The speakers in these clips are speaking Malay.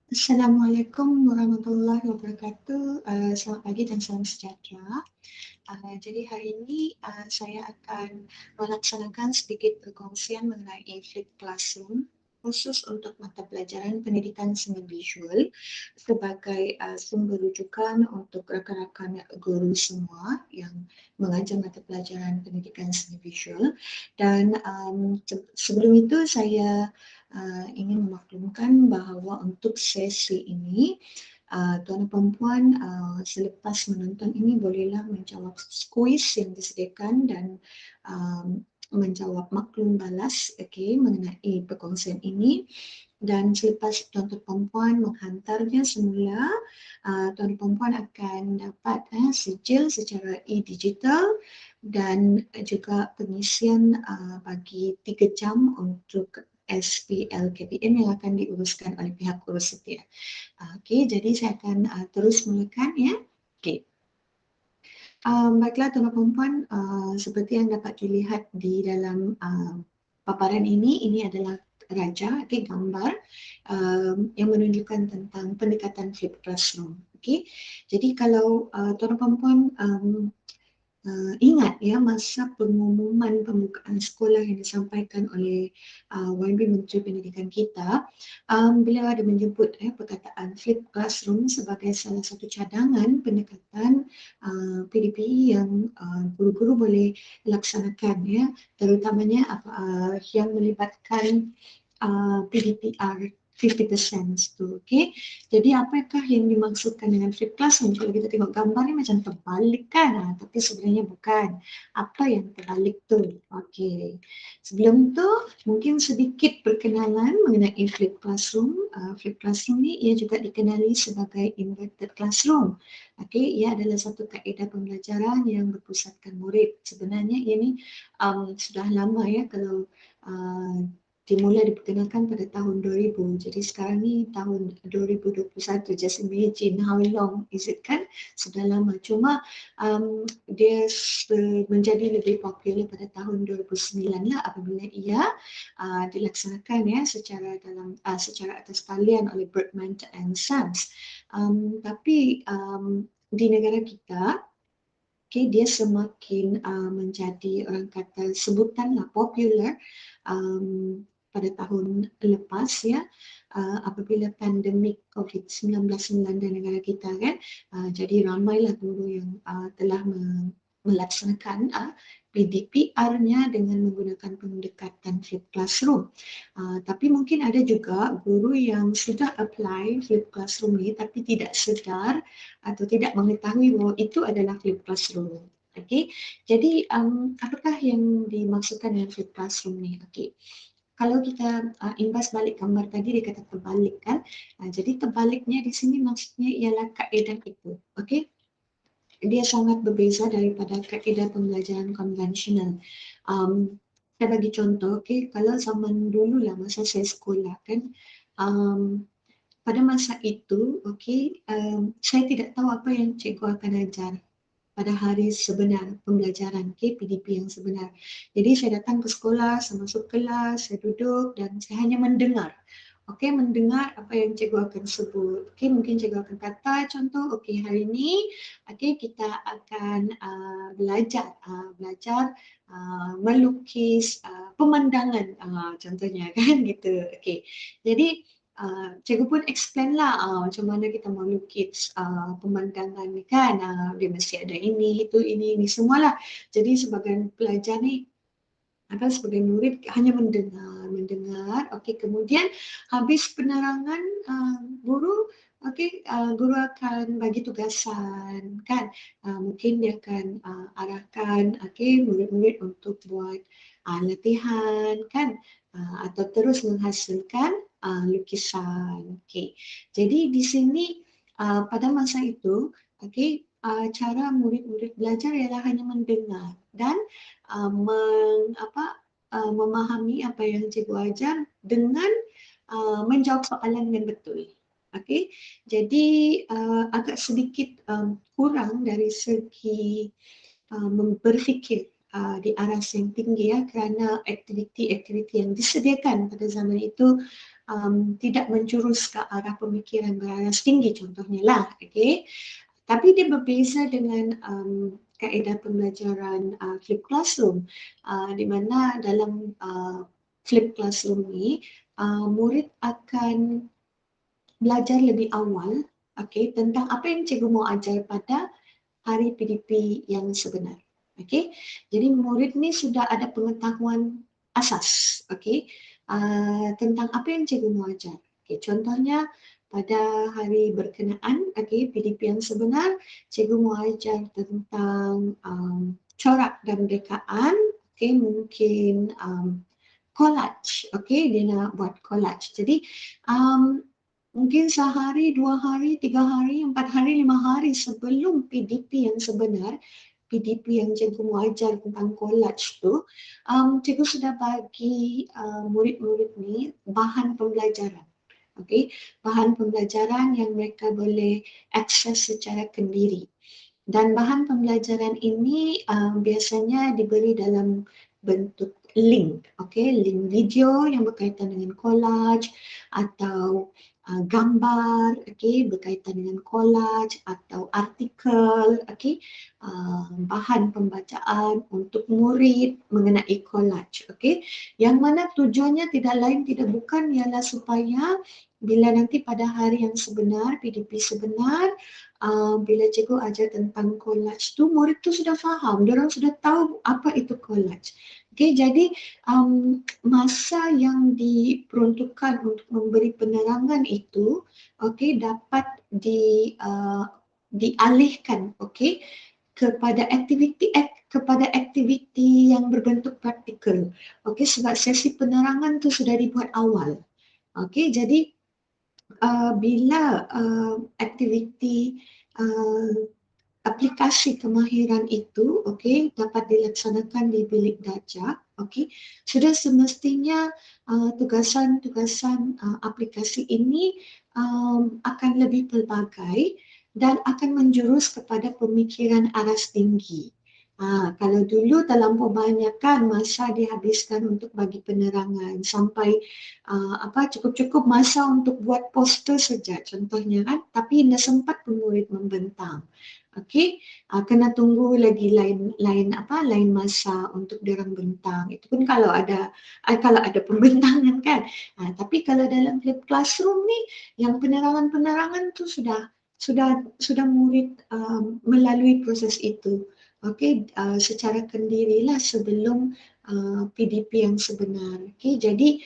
Assalamualaikum warahmatullahi wabarakatuh. Selamat pagi dan salam sejahtera. Jadi hari ini saya akan melaksanakan sedikit perkongsian mengenai Flip Classroom khusus untuk mata pelajaran pendidikan seni visual sebagai sumber rujukan untuk rakan-rakan guru semua yang mengajar mata pelajaran pendidikan seni visual. Dan sebelum itu saya ingin memaklumkan bahawa untuk sesi ini tuan dan perempuan selepas menonton ini bolehlah menjawab kuis yang disediakan dan menjawab maklum balas mengenai perkongsian ini. Dan selepas tuan dan perempuan menghantarnya semula, tuan dan perempuan akan dapat sijil secara e-digital dan juga pengisian bagi 3 jam untuk SPLKPM yang akan diuruskan oleh pihak urus setia. Okey, jadi saya akan terus mulakan ya. Okey. Baiklah tuan-tuan perempuan, seperti yang dapat dilihat di dalam paparan ini adalah raja, gambar yang menunjukkan tentang pendekatan flip classroom. Okey. Jadi kalau tuan-tuan perempuan ingat ya masa pengumuman pembukaan sekolah yang disampaikan oleh YB Menteri Pendidikan kita, beliau ada menyebut perkataan flip classroom sebagai salah satu cadangan pendekatan PDPE yang guru-guru boleh laksanakan ya, terutamanya yang melibatkan PDPR 50% tu, okey. Jadi apakah yang dimaksudkan dengan flip classroom? Kalau kita tengok gambar ni macam terbalik kan, tapi sebenarnya bukan. Apa yang terbalik tu? Okey. Sebelum tu mungkin sedikit perkenalan mengenai flip classroom. Flip classroom ni ia juga dikenali sebagai inverted classroom. Okey, ia adalah satu kaedah pembelajaran yang berpusatkan murid. Sebenarnya ia ni sudah lama ya, kalau dimula diperkenalkan pada tahun 2000. Jadi sekarang ni tahun 2021. Just imagine how long is it kan? Sudah lama. Cuma dia menjadi lebih popular pada tahun 2009 lah apabila ia dilaksanakan ya secara atas talian oleh Bergman and Sons. Tapi di negara kita, dia semakin menjadi orang kata sebutanlah popular pada tahun lepas ya, apabila pandemik COVID-19 melanda negara kita kan. Jadi ramailah guru yang telah melaksanakan PDPR-nya dengan menggunakan pendekatan flip classroom. Tapi mungkin ada juga guru yang sudah apply flip classroom ni tapi tidak sedar atau tidak mengetahui bahawa itu adalah flip classroom. Okey. Jadi apakah yang dimaksudkan dengan flip classroom ni? Okey. Kalau kita imbas balik gambar tadi, dia kata terbalik kan. Jadi terbaliknya di sini maksudnya ialah kaedah itu. Okey. Dia sangat berbeza daripada kaedah pembelajaran konvensional. Saya bagi contoh, kalau zaman dulu lah masa saya sekolah kan, pada masa itu, saya tidak tahu apa yang cikgu akan ajar pada hari sebenar pembelajaran PDP yang sebenar. Jadi saya datang ke sekolah, saya masuk kelas, saya duduk dan saya hanya mendengar. Mendengar apa yang cikgu akan sebut. Mungkin cikgu akan kata contoh, hari ini kita akan belajar melukis pemandangan contohnya kan gitu. Jadi cikgu pun explain lah macam mana kita mau lukis pemandangan ni kan, dia mesti ada ini, itu, ini semualah. Jadi sebagai pelajar ni sebagai murid hanya mendengar. Kemudian habis penerangan guru, guru akan bagi tugasan kan. Mungkin dia akan arahkan murid-murid untuk buat latihan kan, atau terus menghasilkan lukisan. Jadi di sini pada masa itu, cara murid-murid belajar ialah hanya mendengar dan memahami apa yang cikgu ajar dengan menjawab soalan dengan betul. Jadi agak sedikit kurang dari segi berfikir di aras yang tinggi ya, kerana aktiviti-aktiviti yang disediakan pada zaman itu tidak menjurus ke arah pemikiran beraras tinggi contohnya lah, okey. Tapi dia berbeza dengan kaedah pembelajaran flip classroom, di mana dalam flip classroom ni murid akan belajar lebih awal, okey, tentang apa yang cikgu mau ajar pada hari PDP yang sebenar. Okey. Jadi murid ni sudah ada pengetahuan asas, okey, tentang apa yang cikgu mau ajar. Okey, contohnya pada hari berkenaan, okey, PDP yang sebenar, cikgu mau ajar tentang corak dan rekaan, okey, mungkin collage, okey, dia nak buat collage. Jadi mungkin sehari, 2 hari, 3 hari, 4 hari, 5 hari sebelum PDP yang sebenar, PDP yang cikgu mau ajar tentang collage tu, cikgu sudah bagi murid-murid ni bahan pembelajaran. Okey, bahan pembelajaran yang mereka boleh akses secara kendiri. Dan bahan pembelajaran ini biasanya diberi dalam bentuk link, okey, link video yang berkaitan dengan collage atau gambar, okey, berkaitan dengan collage atau artikel, okey, bahan pembacaan untuk murid mengenai collage, okey, yang mana tujuannya tidak lain tidak bukan ialah supaya bila nanti pada hari yang sebenar, PDP sebenar, bila cikgu ajar tentang collage tu, murid tu sudah faham, diorang sudah tahu apa itu collage. Okey, jadi masa yang diperuntukkan untuk memberi penerangan itu, okey, dapat dialihkan, okey, kepada aktiviti yang berbentuk praktikal. Okey, sebab sesi penerangan tu sudah dibuat awal. Okey, jadi bila aktiviti aplikasi kemahiran itu, okey, dapat dilaksanakan di bilik darjah, okey, sudah semestinya tugasan-tugasan aplikasi ini akan lebih pelbagai dan akan menjurus kepada pemikiran aras tinggi. Kalau dulu terlampau banyak kan masa dihabiskan untuk bagi penerangan sampai cukup-cukup masa untuk buat poster saja contohnya kan, tapi tidak sempat pun murid membentang. Okey, kena tunggu lagi lain masa untuk diorang bentang. Itu pun kalau ada pembentangan kan. Tapi kalau dalam flip classroom ni yang penerangan-penerangan tu sudah murid melalui proses itu. Okey, secara kendirilah sebelum PDP yang sebenar. Okey, jadi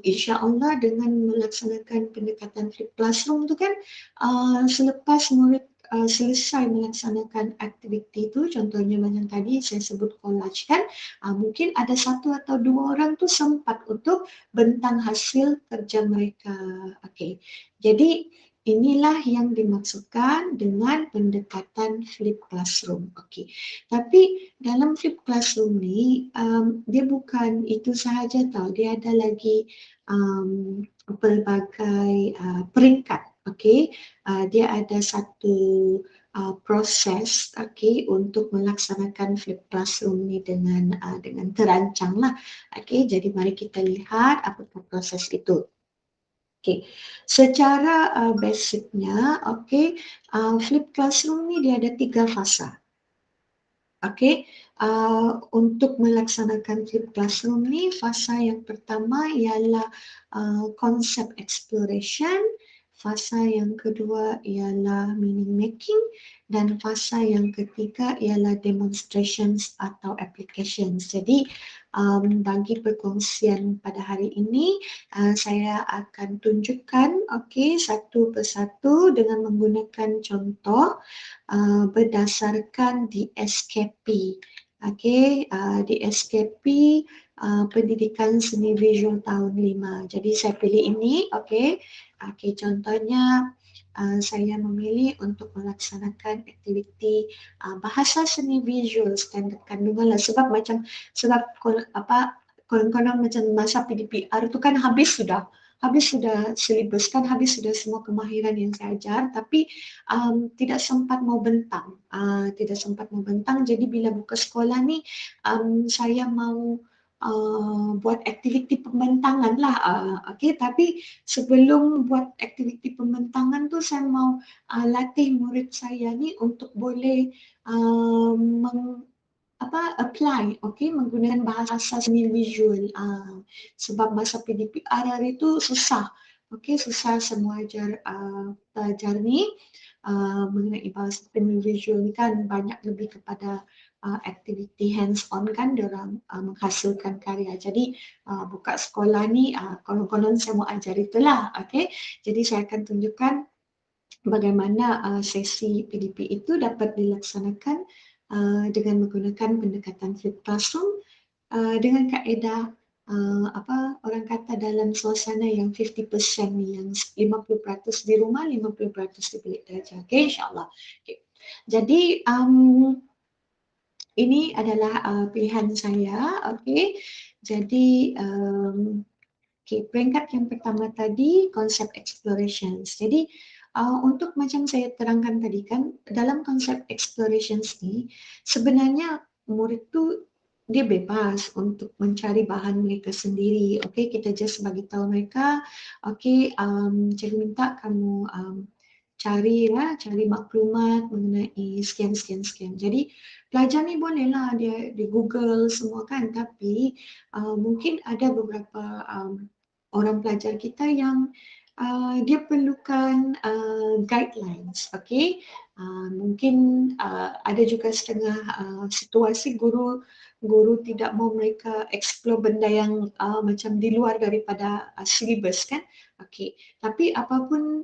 insya-Allah dengan melaksanakan pendekatan flip classroom tu kan, selepas murid selesai melaksanakan aktiviti itu, contohnya macam tadi saya sebut collage kan, mungkin ada 1 atau 2 orang tu sempat untuk bentang hasil kerja mereka. Okey, jadi inilah yang dimaksudkan dengan pendekatan flip classroom. Okey, tapi dalam flip classroom ni dia bukan itu sahaja tau, dia ada lagi pelbagai peringkat. Okey, dia ada satu proses, okey, untuk melaksanakan flip classroom ni dengan terancang lah. Okey, jadi mari kita lihat apakah proses itu. Okey, secara basicnya, okey, flip classroom ni dia ada 3 fasa. Okey, untuk melaksanakan flip classroom ni, fasa yang pertama ialah konsep exploration, fasa yang kedua ialah meaning making dan fasa yang ketiga ialah demonstrations atau applications. Jadi bagi perkongsian pada hari ini, saya akan tunjukkan okey satu persatu dengan menggunakan contoh berdasarkan DSKP. Okey, DSKP Pendidikan Seni Visual tahun 5. Jadi saya pilih ini, okey. Okey, contohnya saya memilih untuk melaksanakan aktiviti bahasa seni visual standard kandungan lah, sebab konon-konon macam masa PDPR tu kan habis sudah silibus kan, habis sudah semua kemahiran yang saya ajar, tapi tidak sempat mau bentang. Jadi bila buka sekolah ni saya mau buat aktiviti pembentangan lah. Okey, tapi sebelum buat aktiviti pembentangan tu saya mau latih murid saya ni untuk boleh apply, okey, menggunakan bahasa seni visual. Sebab masa PDPR hari tu susah. Okey, susah semua pelajar ni mengenai bahasa seni visual ni kan banyak lebih kepada aktiviti hands on kan diorang menghasilkan karya. Jadi buka sekolah ni konon-konon saya mau ajar itulah, okey. Jadi saya akan tunjukkan bagaimana sesi PDP itu dapat dilaksanakan dengan menggunakan pendekatan flip classroom dengan kaedah orang kata dalam suasana yang 50% ni, yang 50% di rumah, 50% di bilik belajar. Okey, insyaAllah. Okay. Jadi ini adalah pilihan saya. Okey. Jadi okay, peringkat yang pertama tadi konsep explorations. Jadi untuk macam saya terangkan tadi kan, dalam konsep explorations ni sebenarnya murid tu dia bebas untuk mencari bahan mereka sendiri. Okey, kita just bagi tahu mereka, okey, cikgu minta kamu cari maklumat mengenai sekian. Jadi pelajar ni bolehlah dia di Google semua kan, tapi mungkin ada beberapa orang pelajar kita yang dia perlukan guidelines, okey. Mungkin ada juga setengah situasi guru tidak mahu mereka explore benda yang macam di luar daripada syllabus kan. Okey, tapi apapun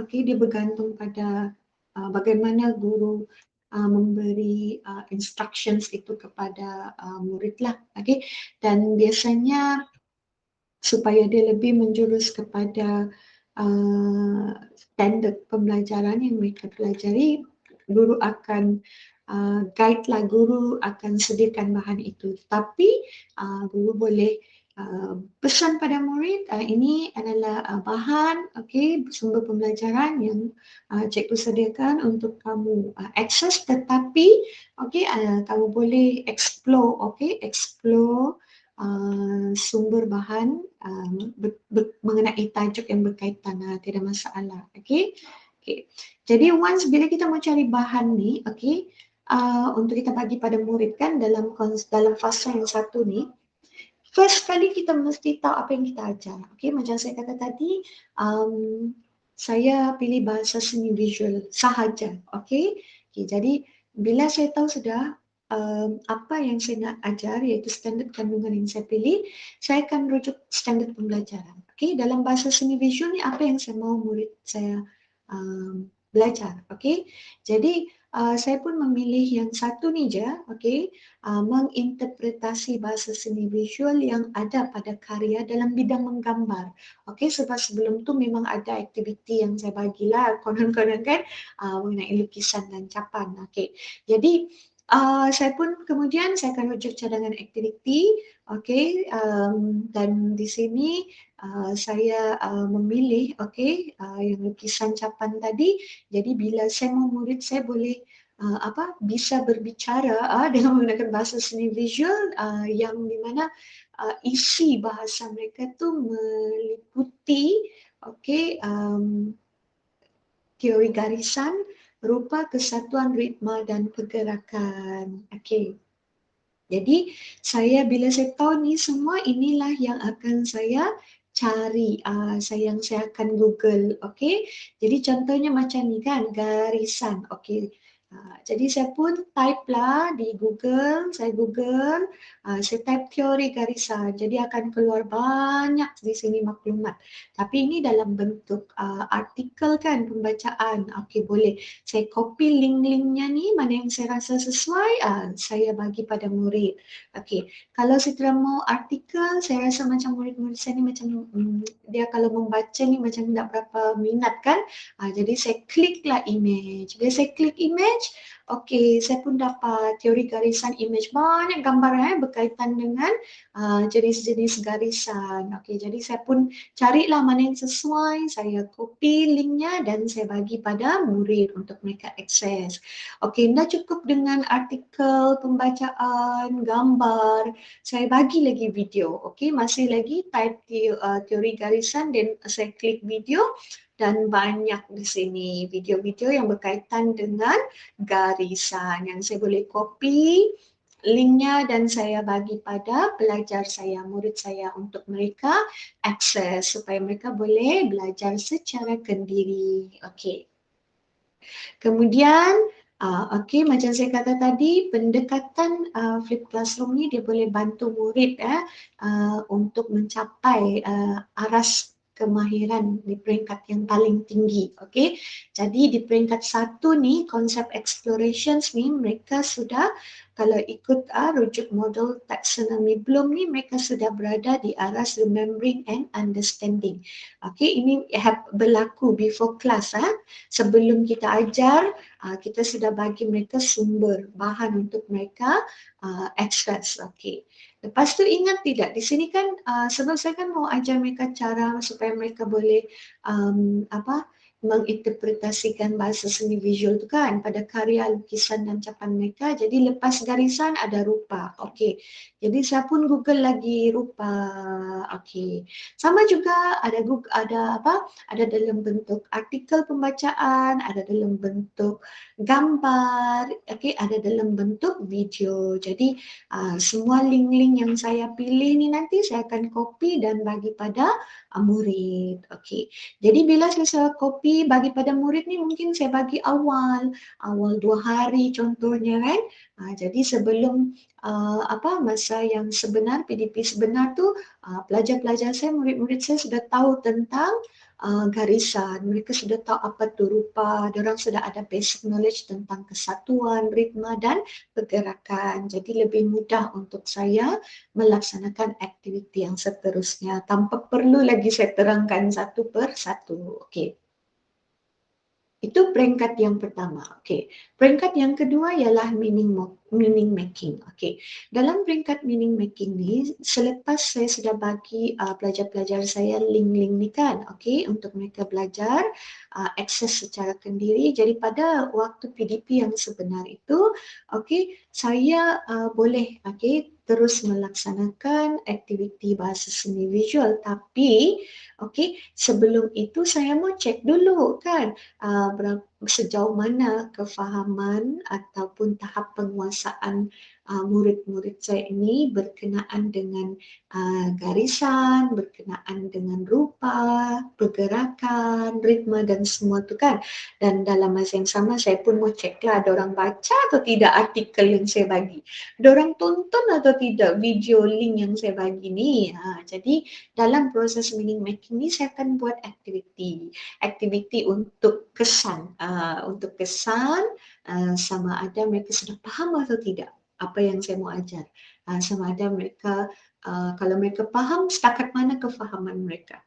okey, dia bergantung pada bagaimana guru memberi instructions itu kepada murid lah. Okey, dan biasanya supaya dia lebih menjurus kepada standard pembelajaran yang mereka pelajari, guru akan guide lah, guru akan sediakan bahan itu. Tapi guru boleh pesan pada murid, ini adalah bahan, okey, sumber pembelajaran yang cikgu sediakan untuk kamu akses, tetapi okey, kamu boleh explore, okey, explore sumber bahan mengenai tajuk yang berkaitan, tidak masalah. Okey. Okay. Jadi once bila kita mau cari bahan ni, okey, untuk kita bagi pada murid kan dalam fasa yang satu ni, first kali kita mesti tahu apa yang kita ajar. Okey, macam saya kata tadi, saya pilih bahasa seni visual sahaja. Okey. Okay, jadi bila saya tahu sudah apa yang saya nak ajar, iaitu standard kandungan yang saya pilih, saya akan rujuk standard pembelajaran. Okey, dalam bahasa seni visual ni apa yang saya mahu murid saya belajar. Okey, jadi saya pun memilih yang satu ni je, okey, menginterpretasi bahasa seni visual yang ada pada karya dalam bidang menggambar. Okey, sebab sebelum tu memang ada aktiviti yang saya bagilah konon-konon kan mengenai lukisan dan capan. Okey, jadi saya pun kemudian saya akan rujuk cadangan aktiviti, okey, dan di sini saya memilih, okey, yang lukisan capan tadi. Jadi bila saya mahu murid saya boleh bisa berbicara dengan menggunakan bahasa seni visual yang di mana isi bahasa mereka tu meliputi, okey, teori garisan, rupa, kesatuan, ritma dan pergerakan. Okey. Jadi bila saya tahu ni semua, inilah yang akan saya cari, saya akan Google, okey. Jadi contohnya macam ni kan, garisan, okey. Jadi saya pun type lah di Google, saya type teori garisan, jadi akan keluar banyak di sini maklumat. Tapi ini dalam bentuk artikel kan, pembacaan. Okey, boleh saya copy link-linknya ni, mana yang saya rasa sesuai, saya bagi pada murid. Okey, kalau saya tidak mau artikel, saya rasa macam murid-murid saya ni macam dia kalau membaca ni macam tak berapa minat kan. Jadi saya kliklah image. Bila saya klik image, Okey, saya pun dapat teori garisan image, banyak gambar berkaitan dengan jenis-jenis garisan. Okey, jadi saya pun carilah mana yang sesuai, saya copy linknya dan saya bagi pada murid untuk mereka akses. Okey, dah cukup dengan artikel, pembacaan, gambar, saya bagi lagi video. Okey, masih lagi type teori garisan dan saya klik video dan banyak di sini video-video yang berkaitan dengan garisan yang saya boleh copy linknya dan saya bagi pada pelajar saya, murid saya untuk mereka akses supaya mereka boleh belajar secara kendiri. Okey. Kemudian, okey, macam saya kata tadi, pendekatan flip classroom ni dia boleh bantu murid untuk mencapai aras kemahiran di peringkat yang paling tinggi. Okey, jadi di peringkat 1 ni, konsep explorations ni mereka sudah, kalau ikut rujuk model taxonomy Bloom ni, mereka sudah berada di aras remembering and understanding. Okey, ini berlaku before class. Sebelum kita ajar, kita sudah bagi mereka sumber bahan untuk mereka access. Okey. Lepas tu ingat tidak, di sini kan sebab saya kan mau ajar mereka cara supaya mereka boleh menginterpretasikan bahasa seni visual tu kan pada karya lukisan dan capan mereka. Jadi lepas garisan ada rupa. Okey. Jadi saya pun Google lagi rupa. Okey. Sama juga ada dalam bentuk artikel pembacaan, ada dalam bentuk gambar, okey, ada dalam bentuk video. Jadi semua link-link yang saya pilih ni nanti saya akan copy dan bagi pada murid. Okey. Jadi bila saya copy bagi pada murid ni mungkin saya bagi awal 2 hari contohnya kan. Jadi sebelum masa yang sebenar, PDP sebenar tu, pelajar-pelajar saya, murid-murid saya sudah tahu tentang garisan, mereka sudah tahu apa tu rupa, diorang sudah ada basic knowledge tentang kesatuan, ritma dan pergerakan. Jadi lebih mudah untuk saya melaksanakan aktiviti yang seterusnya tanpa perlu lagi saya terangkan satu per satu. Okey. Itu peringkat yang pertama. Okey. Peringkat yang kedua ialah meaning making. Okey. Dalam peringkat meaning making ni, selepas saya sudah bagi pelajar-pelajar saya link-link ni kan, okey, untuk mereka belajar akses secara kendiri. Jadi pada waktu PDP yang sebenar itu, okey, saya boleh terus melaksanakan aktiviti bahasa seni visual, tapi okey, sebelum itu saya mau cek dulu kan sejauh mana kefahaman ataupun tahap penguasaan murid-murid saya ini berkenaan dengan garisan, berkenaan dengan rupa, pergerakan, ritma dan semua tu kan. Dan dalam masa yang sama saya pun mau cek lah ada orang baca atau tidak artikel yang saya bagi. Ada orang tonton atau tidak video link yang saya bagi ni. Jadi dalam proses meaning making ni saya akan buat aktiviti untuk kesan, sama ada mereka sudah faham atau tidak apa yang saya mau ajar, sama ada mereka kalau mereka faham setakat mana kefahaman mereka.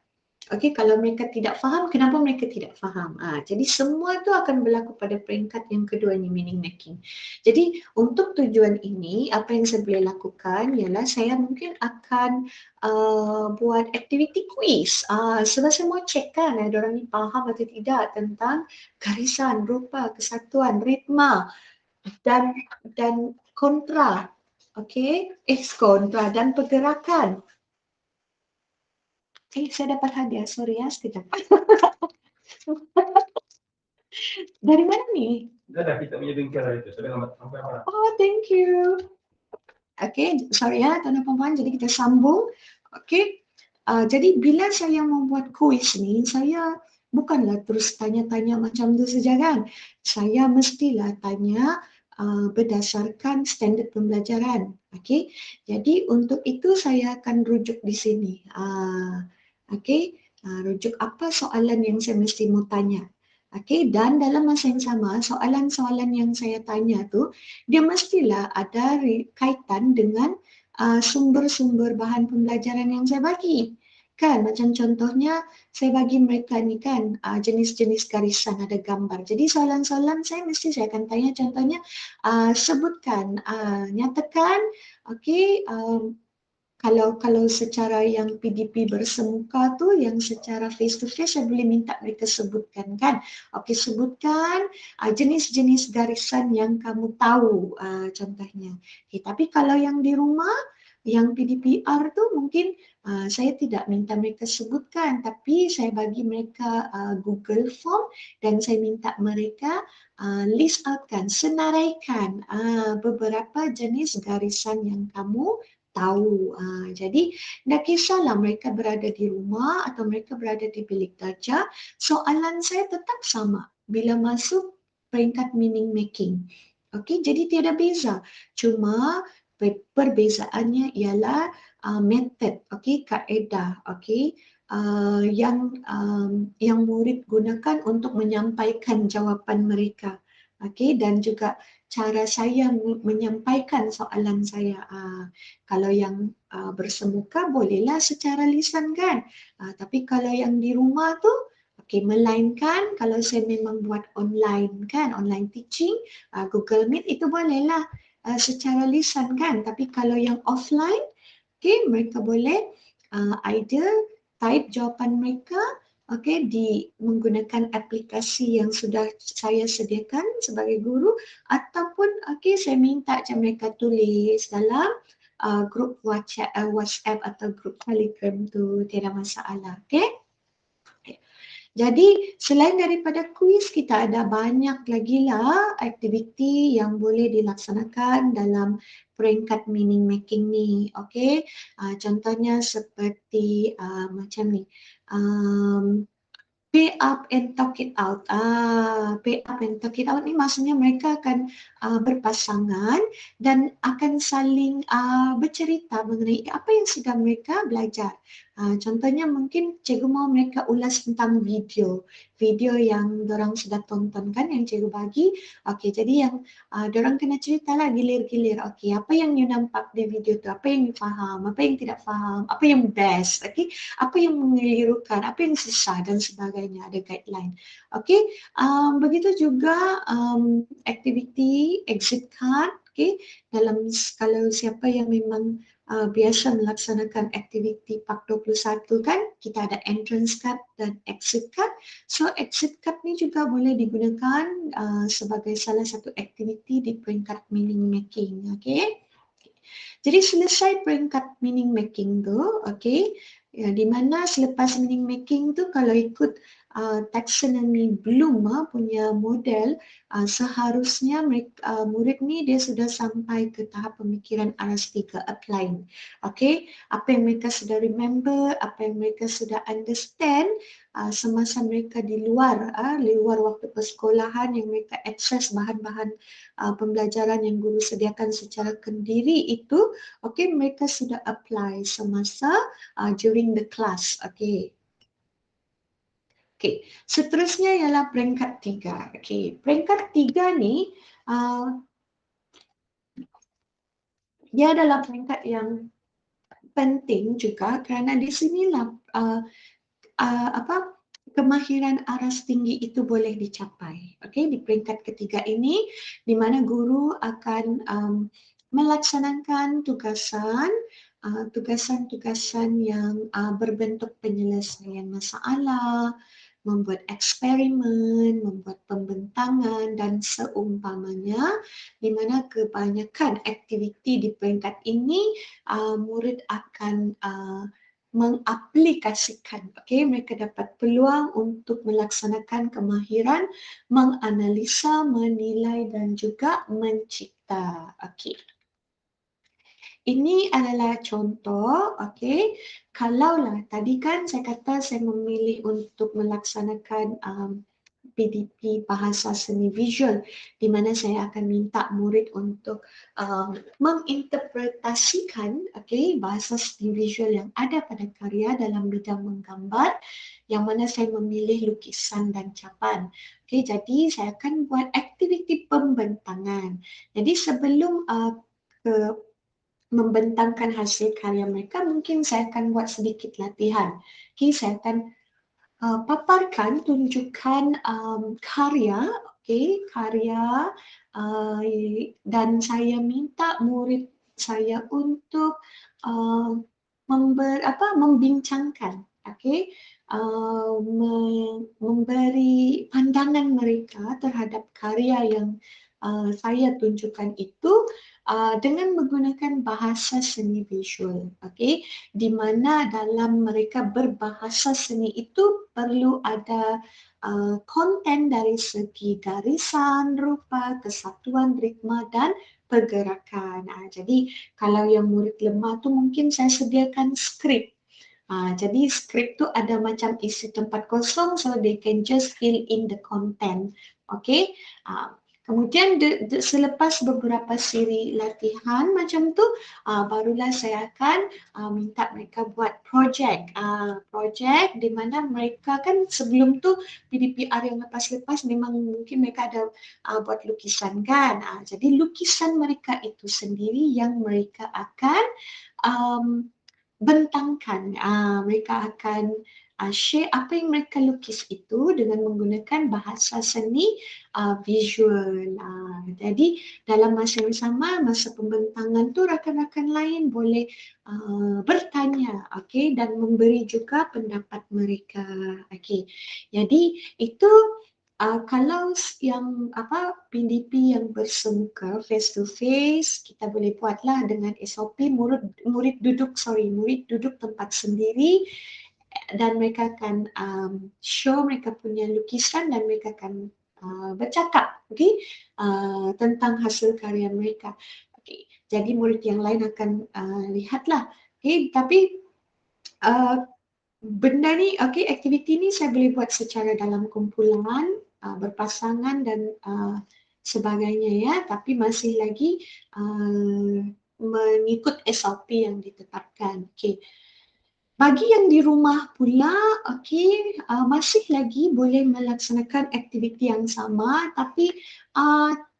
Okey, kalau mereka tidak faham, kenapa mereka tidak faham? Jadi semua itu akan berlaku pada peringkat yang kedua ni, meaning making. Jadi untuk tujuan ini, apa yang saya boleh lakukan ialah saya mungkin akan buat aktiviti kuis. Sebab saya mau cek kan ada orang ni faham atau tidak tentang garisan, rupa, kesatuan, ritma dan kontra. Okey, kontra dan pergerakan. Saya dapat hadiah, sorry ya, sekejap. Dari mana ni? Dah kita punya bengkel itu, sudah sampai mana? Oh, thank you. Okey, sorry ya tuan dan puan-puan, jadi kita sambung. Okey, jadi bila saya membuat kuis ni, saya bukanlah terus tanya-tanya macam tu saja kan. Saya mestilah tanya berdasarkan standard pembelajaran. Okey, jadi untuk itu saya akan rujuk di sini. Okey, rujuk apa soalan yang saya mesti mau tanya. Okey, dan dalam masa yang sama, soalan-soalan yang saya tanya tu, dia mestilah ada kaitan dengan sumber-sumber bahan pembelajaran yang saya bagi. Kan macam contohnya saya bagi mereka ni kan jenis-jenis garisan ada gambar. Jadi soalan-soalan saya akan tanya contohnya sebutkan nyatakan okey kalau secara yang PDP bersemuka tu yang secara face to face saya boleh minta mereka sebutkan kan. Okey sebutkan jenis-jenis garisan yang kamu tahu contohnya. Okay, tapi kalau yang di rumah yang PDPR tu mungkin saya tidak minta mereka sebutkan tapi saya bagi mereka Google Form dan saya minta mereka list outkan, senaraikan beberapa jenis garisan yang kamu tahu. Jadi tak kisahlah mereka berada di rumah atau mereka berada di bilik darjah, soalan saya tetap sama bila masuk peringkat meaning making. Okey, jadi tiada beza. Cuma perbezaannya ialah method, okey, kaedah, okey, yang murid gunakan untuk menyampaikan jawapan mereka, okey, dan juga cara saya menyampaikan soalan saya. Kalau yang bersemuka bolehlah secara lisan kan, tapi kalau yang di rumah tu okey, melainkan kalau saya memang buat online kan, online teaching, Google Meet itu bolehlah secara lisan kan, tapi kalau yang offline, okay, mereka boleh either type jawapan mereka okay, menggunakan aplikasi yang sudah saya sediakan sebagai guru ataupun okay, saya minta mereka tulis dalam grup WhatsApp atau grup Telegram tu, tiada masalah. Okay? Jadi selain daripada kuis kita ada banyak lagi lah aktiviti yang boleh dilaksanakan dalam peringkat meaning making ni. Okay? Contohnya seperti macam ni. Pay up and talk it out. Pay up and talk it out ni maksudnya mereka akan berpasangan dan akan saling bercerita mengenai apa yang sedang mereka belajar. Contohnya mungkin cikgu mahu mereka ulas tentang video yang dorang sudah tonton kan yang cikgu bagi. Okey, jadi yang dorang kena ceritalah gilir-gilir. Okey, apa yang you nampak di video tu? Apa yang you faham? Apa yang tidak faham? Apa yang best? Okey, apa yang mengelirukan? Apa yang susah dan sebagainya. Ada guideline. Okey, begitu juga aktiviti exit card. Okey, dalam kalau siapa yang memang biasa melaksanakan aktiviti Pak 21 kan, kita ada entrance card dan exit card. So exit card ni juga boleh digunakan sebagai salah satu aktiviti di peringkat meaning making. Okay. Jadi selesai peringkat meaning making tu, okay, ya, di mana selepas meaning making tu kalau ikut taxonomy Bloom punya model, seharusnya mereka, murid ni dia sudah sampai ke tahap pemikiran aras 3, applying. Okay, apa yang mereka sudah remember, apa yang mereka sudah understand semasa mereka di luar waktu persekolahan yang mereka akses bahan-bahan pembelajaran yang guru sediakan secara kendiri itu, okay, mereka sudah apply semasa during the class. Okay. Okay, seterusnya ialah peringkat 3. Okay, peringkat 3 ni dia adalah peringkat yang penting juga kerana di sinilah kemahiran aras tinggi itu boleh dicapai. Okay, di peringkat ketiga ini, di mana guru akan melaksanakan tugasan-tugasan yang berbentuk penyelesaian masalah, membuat eksperimen, membuat pembentangan dan seumpamanya, di mana kebanyakan aktiviti di peringkat ini murid akan mengaplikasikan. Okay, mereka dapat peluang untuk melaksanakan kemahiran menganalisa, menilai dan juga mencipta. Okay. Ini adalah contoh, okay. Kalaulah tadi kan saya kata saya memilih untuk melaksanakan PDP bahasa seni visual di mana saya akan minta murid untuk menginterpretasikan okay, bahasa seni visual yang ada pada karya dalam bidang menggambar yang mana saya memilih lukisan dan capan. Okay, jadi saya akan buat aktiviti pembentangan. Jadi sebelum ke membentangkan hasil karya mereka, mungkin saya akan buat sedikit latihan. Okay, saya akan paparkan, tunjukkan karya, okay, karya dan saya minta murid saya untuk membincangkan, okay, memberi pandangan mereka terhadap karya yang saya tunjukkan itu dengan menggunakan bahasa seni visual, okay, di mana dalam mereka berbahasa seni itu perlu ada konten dari segi garisan, rupa, kesatuan ritma dan pergerakan. Jadi kalau yang murid lemah tu mungkin saya sediakan skrip. Jadi skrip tu ada macam isi tempat kosong, so they can just fill in the content. Okay. Kemudian selepas beberapa siri latihan macam tu, barulah saya akan minta mereka buat projek. Projek di mana mereka kan sebelum tu PDPR yang lepas-lepas memang mungkin mereka ada buat lukisan kan. Jadi lukisan mereka itu sendiri yang mereka akan bentangkan. Mereka akan share apa yang mereka lukis itu dengan menggunakan bahasa seni visual. Jadi dalam masa yang sama, masa pembentangan tu rakan-rakan lain boleh bertanya, okay, dan memberi juga pendapat mereka. Okay. Jadi itu kalau yang PDP yang bersemuka face to face, kita boleh buatlah dengan SOP murid duduk tempat sendiri dan mereka akan show mereka punya lukisan dan mereka akan bercakap, okay, tentang hasil karya mereka. Okay. Jadi murid yang lain akan lihatlah. Okay. Tapi benda ni, okay, aktiviti ni saya boleh buat secara dalam kumpulan, berpasangan dan sebagainya ya, tapi masih lagi mengikut SOP yang ditetapkan. Okay. Bagi yang di rumah pula, okay, masih lagi boleh melaksanakan aktiviti yang sama, tapi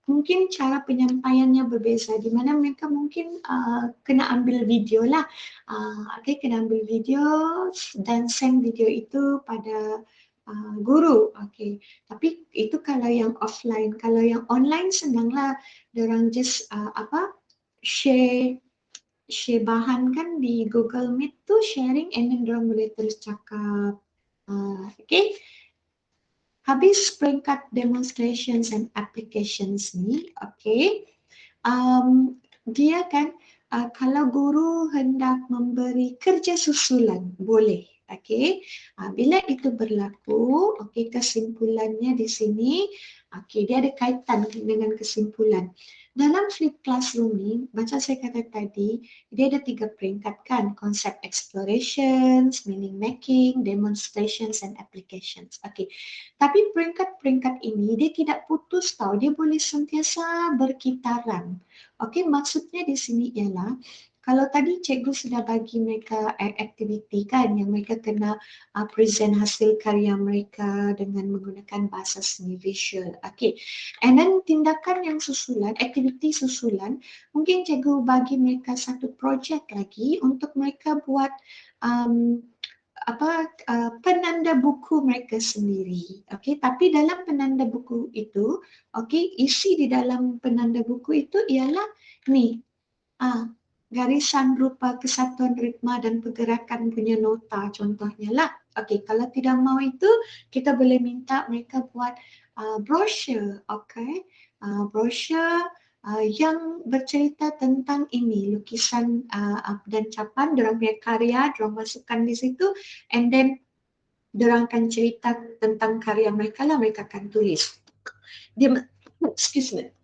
mungkin cara penyampaiannya berbeza, di mana mereka mungkin kena ambil video lah. Okay, kena ambil video dan send video itu pada guru. Okay. Tapi itu kalau yang offline. Kalau yang online senanglah, diorang just share bahan kan di Google Meet tu sharing and then diorang boleh terus cakap. Okay. Habis peringkat demonstrations and applications ni, okay, dia kan kalau guru hendak memberi kerja susulan, boleh. Okay. Bila itu berlaku, okay, kesimpulannya di sini, okay, dia ada kaitan dengan kesimpulan. Dalam flip classroom ni, macam saya kata tadi, dia ada 3 peringkat kan, konsep explorations, meaning making, demonstrations and applications. Okay. Tapi peringkat-peringkat ini dia tidak putus tau, dia boleh sentiasa berkitaran. Okey, maksudnya di sini ialah kalau tadi cikgu sudah bagi mereka aktiviti kan yang mereka kena present hasil karya mereka dengan menggunakan bahasa seni visual. Okey. And then tindakan yang susulan, aktiviti susulan, mungkin cikgu bagi mereka satu projek lagi untuk mereka buat penanda buku mereka sendiri. Okey, tapi dalam penanda buku itu, okey, isi di dalam penanda buku itu ialah ni. Garisan, rupa, kesatuan ritma dan pergerakan punya nota contohnya lah. Okey, kalau tidak mau itu, kita boleh minta mereka buat brochure, okey. Brochure yang bercerita tentang ini, lukisan dan capan, diorang punya karya, diorang masukkan di situ, and then diorang akan cerita tentang karya mereka lah, mereka akan tulis. Excuse me.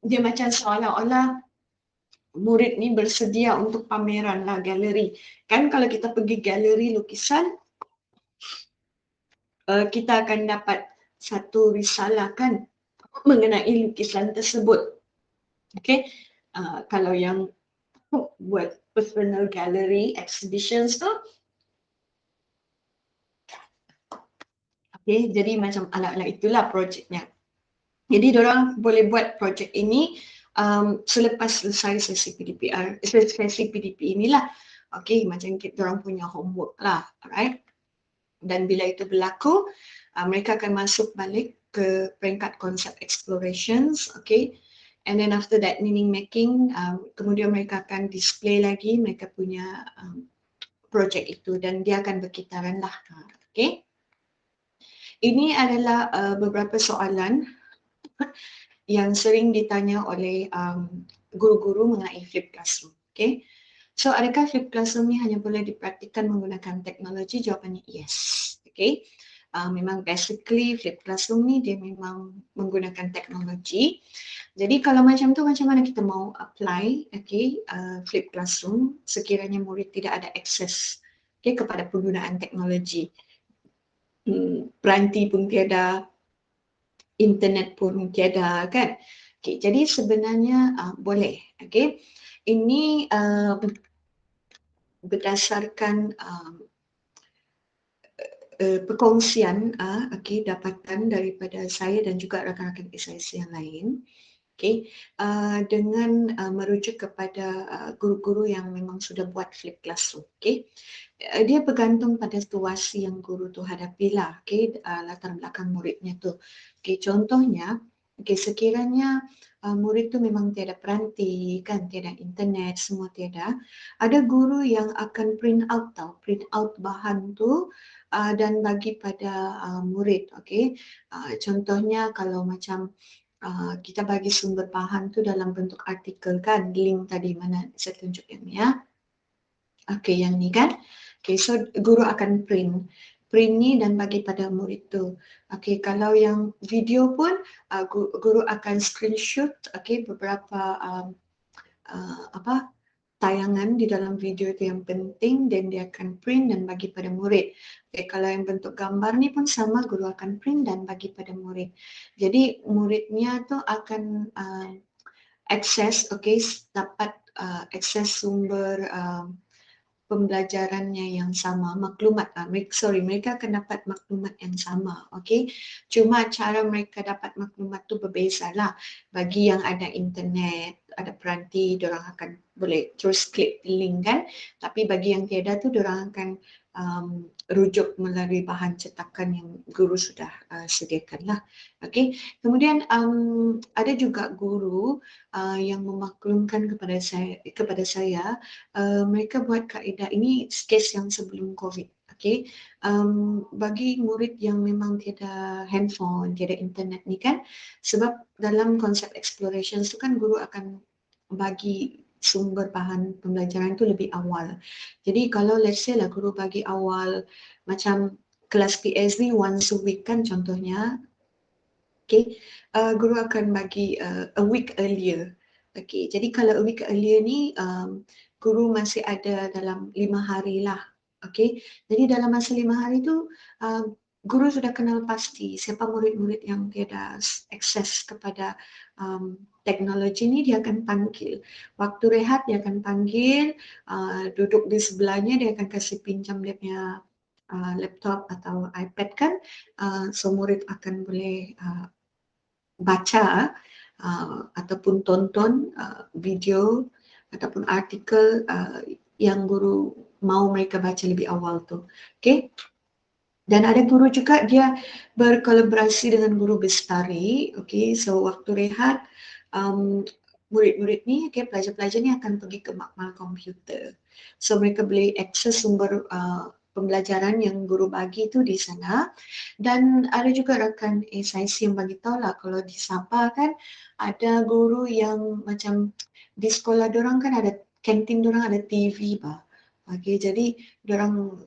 Dia macam seolah-olah murid ni bersedia untuk pameran lah, galeri. Kan kalau kita pergi galeri lukisan, kita akan dapat satu risalah kan mengenai lukisan tersebut. Okay. Kalau yang buat personal gallery exhibitions tu, Okay, jadi macam ala-ala itulah projeknya. Jadi diorang boleh buat projek ini selepas selesai sesi PDPR, sesi PDP inilah. Okay, macam kita orang punya homework lah, alright. Dan bila itu berlaku, mereka akan masuk balik ke peringkat concept explorations, okay. And then after that meaning making, kemudian mereka akan display lagi mereka punya projek itu dan dia akan berkitaran lah, okay. Ini adalah beberapa soalan yang sering ditanya oleh guru-guru mengenai flipped classroom. Okay. So, adakah flipped classroom ni hanya boleh dipraktikkan menggunakan teknologi? Jawapannya yes. Okay. Memang basically flipped classroom ni dia memang menggunakan teknologi. Jadi kalau macam tu, macam mana kita mau apply flipped classroom sekiranya murid tidak ada akses kepada penggunaan teknologi. Peranti pun tiada, internet pun tiada, kan? Okay, jadi sebenarnya boleh. Okay. Ini berdasarkan perkongsian dapatan daripada saya dan juga rakan-rakan SIS yang lain. Okay. Dengan merujuk kepada guru-guru yang memang sudah buat flipped classroom. Okay. Dia bergantung pada situasi yang guru tu hadapilah, okay, latar belakang muridnya tu. Okay, contohnya, okay, sekiranya murid tu memang tiada peranti, kan, tiada internet, semua tiada, ada guru yang akan print out bahan tu dan bagi pada murid, okay. Contohnya kalau macam kita bagi sumber bahan tu dalam bentuk artikel, kan, link tadi mana saya tunjuk yang ni, ya. Okay, yang ni kan. Okay, so guru akan print ni dan bagi pada murid tu. Okay, kalau yang video pun guru akan screenshot beberapa tayangan di dalam video itu yang penting dan dia akan print dan bagi pada murid. Okay, kalau yang bentuk gambar ni pun sama, guru akan print dan bagi pada murid. Jadi muridnya tu akan akses, dapat akses sumber pembelajarannya yang sama, mereka akan dapat maklumat yang sama, okay. Cuma cara mereka dapat maklumat tu berbezalah. Bagi yang ada internet, ada peranti, diorang akan boleh terus klik link, kan. Tapi bagi yang tiada tu, diorang akan rujuk melalui bahan cetakan yang guru sudah sediakan lah, okay. Kemudian ada juga guru yang memaklumkan kepada saya, mereka buat kaedah ini kes yang sebelum COVID. Okay. Bagi murid yang memang tiada handphone, tiada internet ni, kan, sebab dalam konsep exploration tu kan guru akan bagi sumber bahan pembelajaran tu lebih awal. Jadi kalau let's say lah guru bagi awal macam kelas PSB once a week, kan, contohnya, okay, guru akan bagi a week earlier. Okay, jadi kalau a week earlier ni guru masih ada dalam 5 hari lah. Okay, jadi dalam masa 5 hari tu guru sudah kenal pasti siapa murid-murid yang tiada akses kepada teknologi ni, dia akan panggil. Waktu rehat dia akan panggil, duduk di sebelahnya, dia akan kasih pinjam dia punya laptop atau iPad, kan. So murid akan boleh baca ataupun tonton video ataupun artikel yang guru mau mereka baca lebih awal tu. Okay. Dan ada guru juga dia berkolaborasi dengan guru bestari. Okay. So waktu rehat murid-murid ni, okay, pelajar-pelajar ni akan pergi ke makmal komputer. So mereka boleh akses sumber pembelajaran yang guru bagi tu di sana. Dan ada juga rakan SIC yang bagi tahu lah, kalau di Sabah kan ada guru yang macam di sekolah diorang kan ada kantin, diorang ada TV bah. Okay, jadi diorang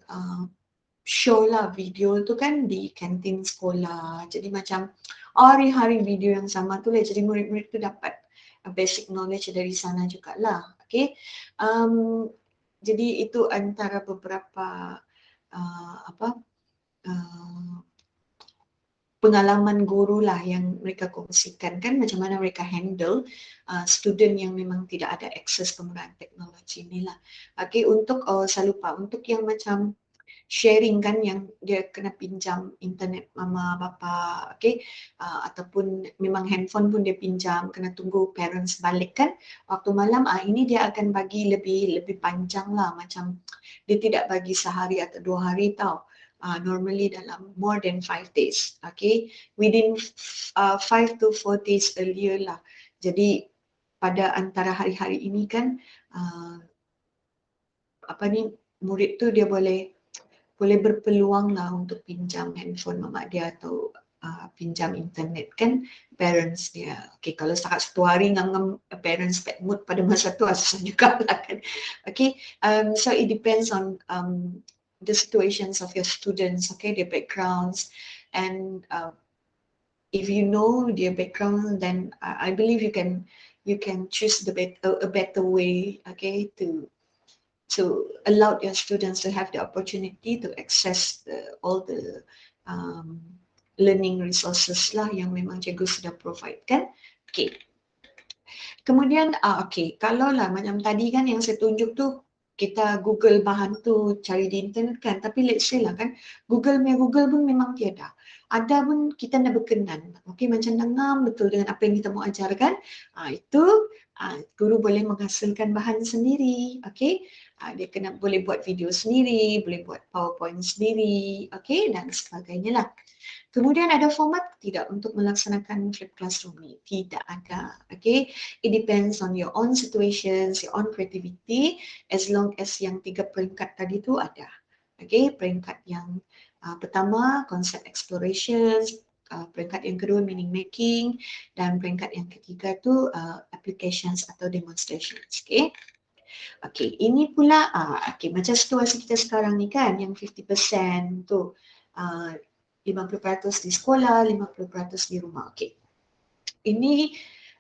show lah video tu kan di kantin sekolah. Jadi macam hari-hari video yang sama tu lah. Jadi murid-murid tu dapat basic knowledge dari sana jugalah. Okay. Jadi itu antara beberapa pengalaman guru lah yang mereka kongsikan, kan, macam mana mereka handle student yang memang tidak ada akses penggunaan teknologi ni lah. Okay, untuk saya lupa, untuk yang macam sharing kan yang dia kena pinjam internet mama bapa, okay? Ataupun memang handphone pun dia pinjam, kena tunggu parents balik kan waktu malam. Ini dia akan bagi lebih panjang lah, macam dia tidak bagi sehari atau 2 hari tau. Normally dalam more than 5 days, okay? Within 5 to 4 days earlier lah. Jadi pada antara hari-hari ini kan murid tu dia boleh berpeluang lah untuk pinjam handphone mak dia atau pinjam internet kan parents dia. Okay, kalau setakat 1 hari ngam parents bad mood pada masa tu susah juga lah kan. Okay, so it depends on the situations of your students, okay, their backgrounds, and if you know their background, then I believe you can choose a better way, okay, to allow your students to have the opportunity to access all the learning resources lah yang memang cikgu sudah provide kan. Okay. Kemudian okay, kalau lah macam tadi kan yang saya tunjuk tu kita Google bahan tu cari di internet kan, tapi let's say lah kan Google pun memang tiada. Ada pun kita nak berkenan, okay, macam dengar betul dengan apa yang kita mau ajarkan. Itu guru boleh menghasilkan bahan sendiri, okay. Dia boleh buat video sendiri, boleh buat PowerPoint sendiri, okay, dan sebagainya lah. Kemudian ada format tidak untuk melaksanakan flipped classroom ni? Tidak ada, okay. It depends on your own situations, your own creativity, as long as yang 3 peringkat tadi tu ada. Okay, peringkat yang pertama konsep exploration, peringkat yang kedua meaning making, dan peringkat yang ketiga tu applications atau demonstrations, okay. Okay, ini pula okay, macam situasi kita sekarang ni kan, yang 50% tu 50% di sekolah, 50% di rumah. Okay, ini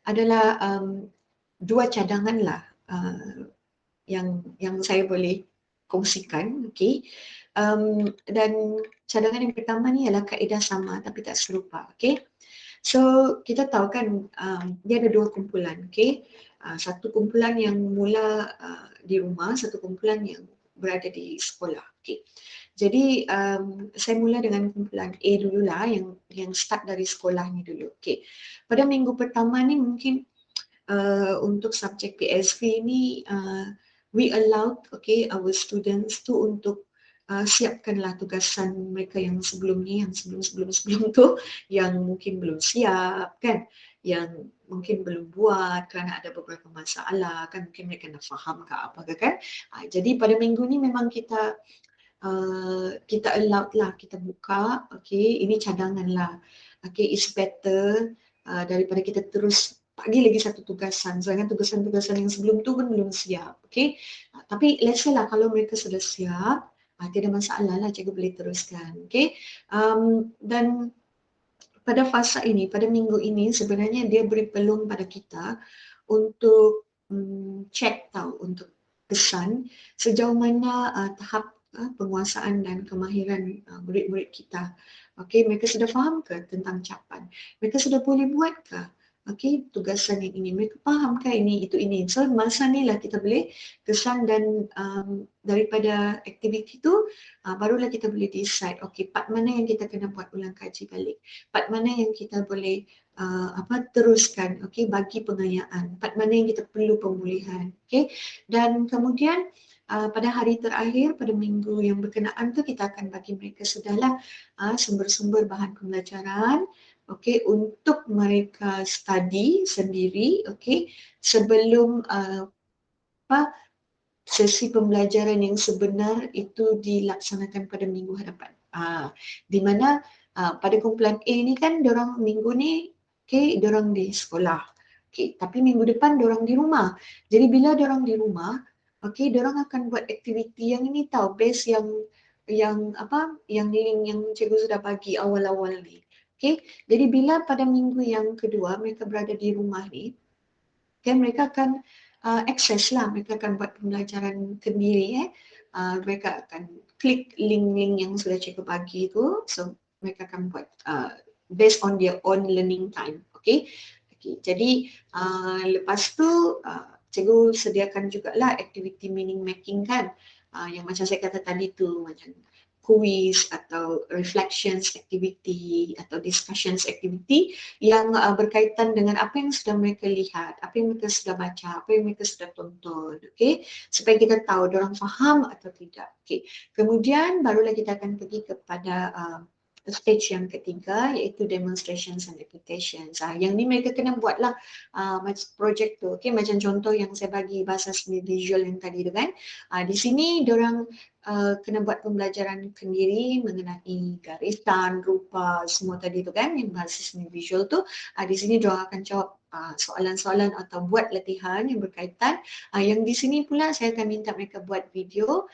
adalah 2 cadangan lah yang saya boleh kongsikan, okay. Dan cadangan yang pertama ni adalah kaedah sama tapi tak serupa, okay. So kita tahu kan dia ada 2 kumpulan, okay. Satu kumpulan yang mula di rumah, satu kumpulan yang berada di sekolah, okay. Jadi saya mula dengan kumpulan A dululah yang start dari sekolah ni dulu, okay. Pada minggu pertama ni mungkin untuk subjek PSV ni we allowed, okay, our students tu untuk siapkanlah tugasan mereka yang sebelum ni, yang sebelum tu yang mungkin belum siap kan, yang mungkin belum buat kerana ada beberapa masalah kan, mungkin mereka nak faham ke apa ke kan. Jadi pada minggu ni memang kita allowed lah, kita buka, okay, ini cadangan lah, okay, it's better daripada kita terus bagi lagi satu tugasan, sedangkan tugasan-tugasan yang sebelum tu pun belum siap, okay. Tapi let's say lah kalau mereka sudah siap, tiada masalah lah, cikgu boleh teruskan, okay. Dan pada fasa ini, pada minggu ini sebenarnya dia beri peluang pada kita untuk check tahu, untuk kesan sejauh mana tahap penguasaan dan kemahiran murid-murid kita. Okay, mereka sudah faham ke tentang capan? Mereka sudah boleh buat ke? Okay, tugasan yang ini, mereka faham ke ini, itu, ini. So, masa ni lah kita boleh kesan dan daripada aktiviti tu, barulah kita boleh decide, okay, part mana yang kita kena buat ulang kaji balik, part mana yang kita boleh teruskan, okay, bagi pengayaan, part mana yang kita perlu pemulihan, okay. Dan kemudian pada hari terakhir, pada minggu yang berkenaan tu kita akan bagi mereka sudahlah sumber-sumber bahan pembelajaran, okay, untuk mereka study sendiri, okay, sebelum sesi pembelajaran yang sebenar itu dilaksanakan pada minggu hadapan. Di mana pada kumpulan A ni kan diorang minggu ni, okay, diorang di sekolah, okay, tapi minggu depan diorang di rumah. Jadi bila diorang di rumah, okay, diorang akan buat aktiviti yang ini tahu, base yang link yang cikgu sudah bagi awal-awal ni. Okay, jadi bila pada minggu yang kedua mereka berada di rumah ni, okay, mereka akan akses lah, mereka akan buat pembelajaran sendiri. Mereka akan klik link-link yang sudah cikgu bagi tu, so mereka akan buat based on their own learning time. Okay, jadi lepas tu cikgu sediakan jugalah aktiviti meaning making kan, yang macam saya kata tadi tu, macam quiz atau reflections activity atau discussions activity yang berkaitan dengan apa yang sudah mereka lihat, apa yang mereka sudah baca, apa yang mereka sudah tonton, okey, supaya kita tahu orang faham atau tidak. Okey. Kemudian barulah kita akan pergi kepada stage yang ketiga, iaitu demonstrations and applications. Yang ni mereka kena buatlah macam projek tu. Okay, macam contoh yang saya bagi bahasa seni visual yang tadi tu kan. Di sini diorang kena buat pembelajaran sendiri mengenai garisan, rupa, semua tadi tu kan, yang bahasa seni visual tu. Di sini diorang akan jawab soalan-soalan atau buat latihan yang berkaitan. Yang di sini pula saya akan minta mereka buat video,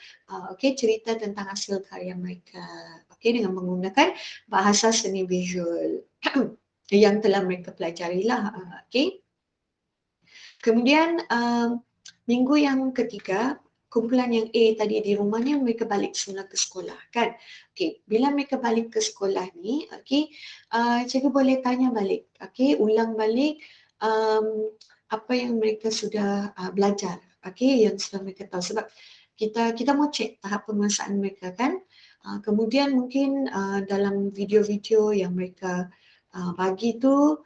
okay, cerita tentang hasil karya mereka. Okay, dengan menggunakan bahasa seni visual yang telah mereka pelajari lah. Okay. Kemudian minggu yang ketiga, kumpulan yang A tadi di rumah ni mereka balik semula ke sekolah kan. Okay, bila mereka balik ke sekolah ni, okay, cikgu boleh tanya balik, okay, ulang balik apa yang mereka sudah belajar, okay, yang sudah mereka tahu, sebab kita mau cek tahap penguasaan mereka kan. Kemudian mungkin dalam video-video yang mereka bagi tu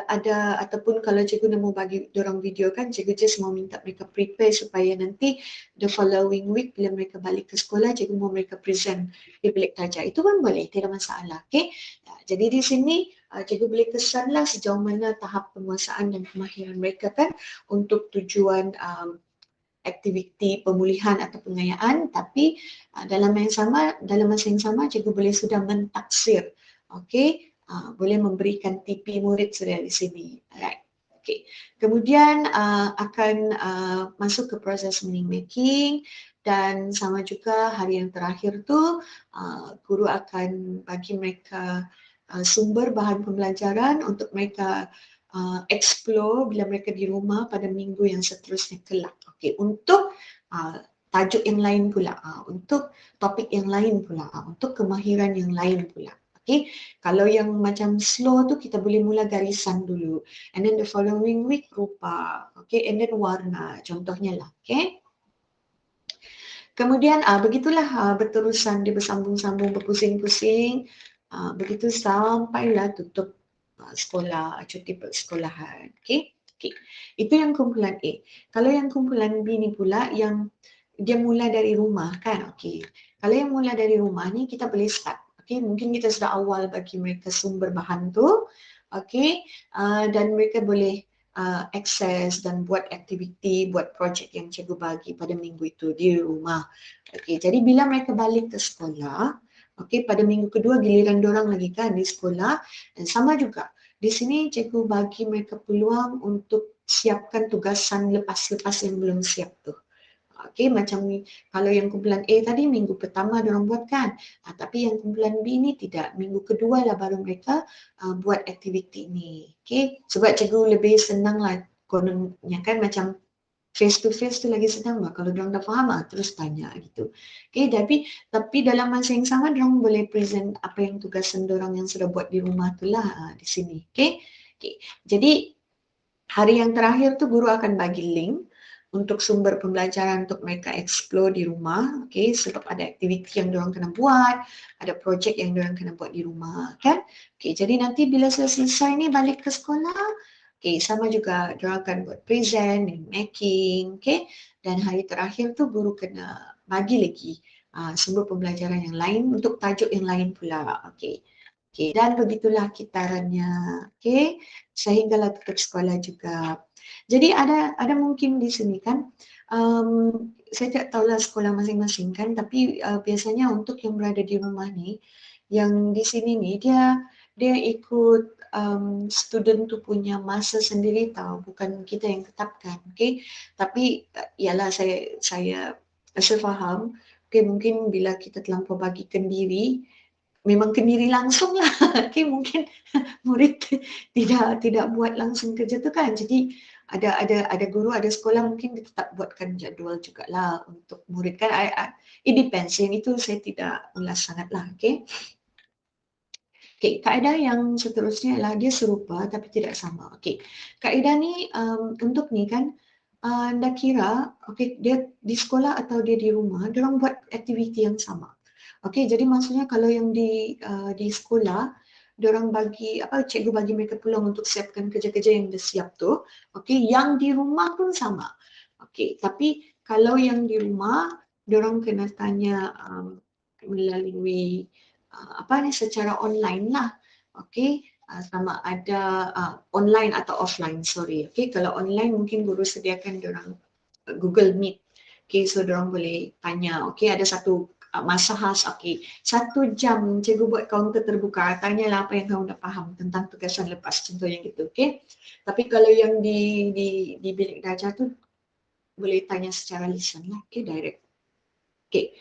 ada ataupun kalau cikgu nak mau bagi dorang video kan, cikgu just mau minta mereka prepare supaya nanti the following week bila mereka balik ke sekolah, cikgu mau mereka present di bilik darjah. Itu pun boleh, tidak masalah. Okay? Jadi di sini cikgu boleh kesanlah sejauh mana tahap penguasaan dan kemahiran mereka kan untuk tujuan aktiviti pemulihan atau pengayaan, tapi dalam masa yang sama cikgu boleh sudah mentaksir, okey, boleh memberikan TP murid sudah di sini. Alright. Okay. Kemudian akan masuk ke proses meaning making, dan sama juga hari yang terakhir tu guru akan bagi mereka sumber bahan pembelajaran untuk mereka explore bila mereka di rumah pada minggu yang seterusnya kelak. Okey, untuk tajuk yang lain pula, untuk topik yang lain pula, untuk kemahiran yang lain pula. Okey, kalau yang macam slow tu kita boleh mula garisan dulu, and then the following week rupa, okey, and then warna, contohnya lah, okey. Kemudian begitulah berterusan, dia bersambung-sambung, berpusing-pusing, begitu sampailah tutup sekolah, cuti persekolahan. Okay? Okay. Itu yang kumpulan A. Kalau yang kumpulan B ni pula yang dia mula dari rumah kan. Okay. Kalau yang mula dari rumah ni kita boleh start. Okay. Mungkin kita sudah awal bagi mereka sumber bahan tu. Okay. Dan mereka boleh akses dan buat aktiviti, buat projek yang cikgu bagi pada minggu itu di rumah. Okay. Jadi bila mereka balik ke sekolah, okay, pada minggu kedua giliran dorang lagi kan di sekolah, dan sama juga di sini cikgu bagi mereka peluang untuk siapkan tugasan lepas-lepas yang belum siap tu. Okey, macam ni, kalau yang kumpulan A tadi minggu pertama diorang buat kan, tapi yang kumpulan B ni tidak, minggu kedua lah baru mereka buat aktiviti ni. Okey, sebab cikgu lebih senang lah kononnya kan, macam face to face tu lagi senang lah, kalau diorang dah faham terus tanya gitu. Okey, tapi dalam masa yang sama diorang boleh present apa yang tugasan diorang yang sudah buat di rumah tu lah di sini. Okey, okay. Jadi hari yang terakhir tu guru akan bagi link untuk sumber pembelajaran untuk mereka explore di rumah, okay, sebab ada aktiviti yang diorang kena buat, ada projek yang diorang kena buat di rumah, kan? Okay, jadi nanti bila sudah selesai ni balik ke sekolah, okay, sama juga diorang akan buat present, making, okay, dan hari terakhir tu guru kena bagi lagi sumber pembelajaran yang lain untuk tajuk yang lain pula, okay. Okay, dan begitulah kitarannya, okay, sehinggalah tutup sekolah juga. Jadi ada mungkin di sini kan, saya tak tahulah sekolah masing-masing kan, tapi biasanya untuk yang berada di rumah ni, yang di sini ni dia ikut student tu punya masa sendiri tahu, bukan kita yang tetapkan, okay. Tapi ialah saya faham, okay, mungkin bila kita terlampau bagikan diri, memang kendiri langsung lah, okay, mungkin murid tidak buat langsung kerja tu kan, jadi ada guru, ada sekolah mungkin dia tetap buatkan jadual jugalah untuk murid kan, it depends, yang itu saya tidak ulas sangat lah, okay. Okay, kaedah yang seterusnya adalah dia serupa tapi tidak sama. Okay, kaedah ni untuk ni kan, anda kira, okay, dia di sekolah atau dia di rumah, dia orang buat aktiviti yang sama. Okey, jadi maksudnya kalau yang di sekolah, diorang bagi apa, cikgu bagi mereka peluang untuk siapkan kerja-kerja yang dah siap tu, okey, yang di rumah pun sama. Okey, tapi kalau yang di rumah, diorang kena tanya melalui apa ni, secara online lah. Okey, sama ada online atau offline, sorry. Okey, kalau online mungkin guru sediakan diorang Google Meet. Okay, so diorang boleh tanya. Okay, ada satu masa khas. Okay, 1 jam cikgu buat kaunter terbuka. Tanyalah apa yang kamu dah faham tentang tugasan lepas. Contohnya gitu. Okay. Tapi kalau yang di bilik darjah tu boleh tanya secara lisan lah. Okay, direct. Okay.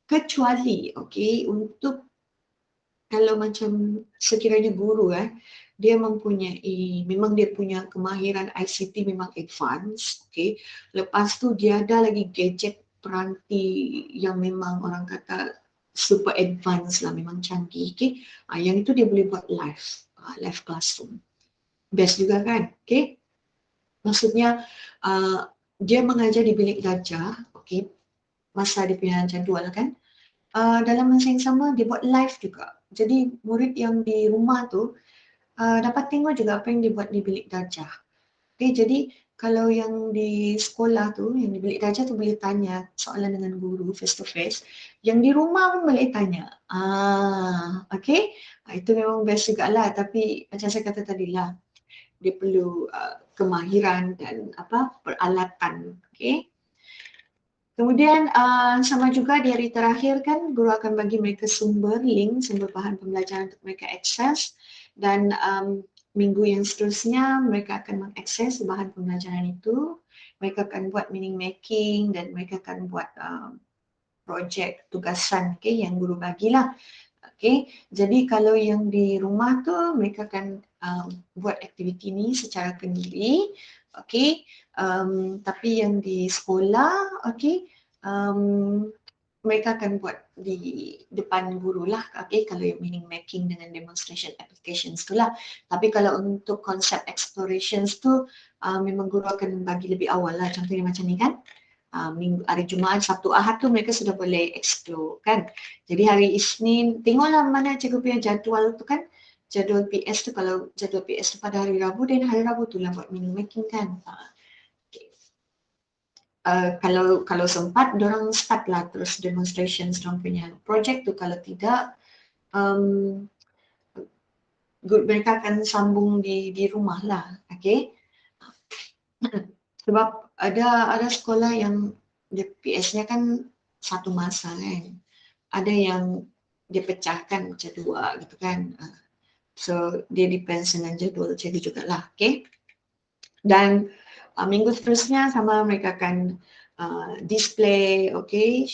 Kecuali, okay, untuk kalau macam sekiranya guru dia mempunyai, memang dia punya kemahiran ICT memang advance, okay. Lepas tu dia ada lagi gadget peranti yang memang orang kata super advance lah, memang canggih, okay. Yang itu dia boleh buat live classroom. Best juga kan, okay. Maksudnya dia mengajar di bilik darjah, okay, masa dia punya jadual kan. Dalam masa yang sama dia buat live juga. Jadi murid yang di rumah tu dapat tengok juga apa yang dia buat di bilik darjah. Okay, jadi kalau yang di sekolah tu, yang di bilik darjah tu boleh tanya soalan dengan guru face to face. Yang di rumah pun boleh tanya. Okay, itu memang best juga lah. Tapi macam saya kata tadi lah, dia perlu kemahiran dan apa peralatan. Okay. Kemudian sama juga di hari terakhir kan guru akan bagi mereka link, sumber bahan pembelajaran untuk mereka akses, dan minggu yang seterusnya mereka akan mengakses bahan pembelajaran itu. Mereka akan buat meaning making dan mereka akan buat projek tugasan, okay, yang guru bagilah. Okay, jadi kalau yang di rumah tu mereka akan buat aktiviti ni secara kendiri, okay. Tapi yang di sekolah, okay, mereka akan buat di depan guru lah, okay, kalau yang meaning making dengan demonstration applications tu lah. Tapi kalau untuk konsep explorations tu, memang guru akan bagi lebih awal lah, contohnya macam ni kan. Minggu, hari Jumaat, Sabtu, Ahad tu mereka sudah boleh explore kan. Jadi hari Isnin, tengoklah mana cikgu punya jadual tu kan. Jadual PS tu, kalau jadual PS tu pada hari Rabu, dan hari Rabu tu lah buat meaning making kan. Kalau sempat, diorang start lah terus demonstrations diorang punya project tu. Kalau tidak, mereka akan sambung di rumah lah. Okay. Sebab ada sekolah yang dia PS-nya kan satu masa kan. Ada yang dia pecahkan macam 2 gitu kan. So dia depends dengan jadual cikgu jugalah. Okay. Dan minggu seterusnya sama mereka akan display, okay,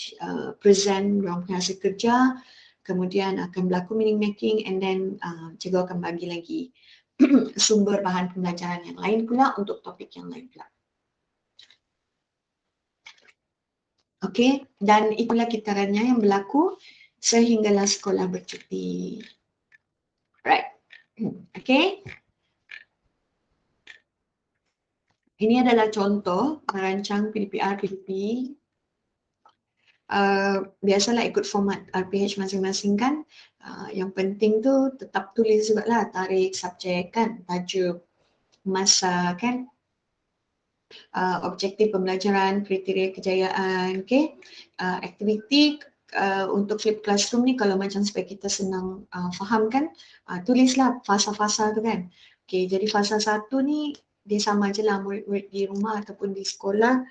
present orang punya hasil kerja, kemudian akan berlaku meaning making, and then cikgu akan bagi lagi sumber bahan pembelajaran yang lain pula untuk topik yang lain pula. Okey, dan itulah kitarannya yang berlaku sehinggalah sekolah bercuti. Right. Okey. Ini adalah contoh merancang PDPR PDP. Biasalah ikut format RPH masing-masing kan. Yang penting tu tetap tulis juga lah tarikh, subjek kan, tajuk, masa kan, objektif pembelajaran, kriteria kejayaan, okay. Aktiviti untuk flip classroom ni kalau macam supaya kita senang faham kan, tulislah fasa-fasa tu kan. Okay, jadi fasa 1 ni dia sama je lah murid-murid di rumah ataupun di sekolah,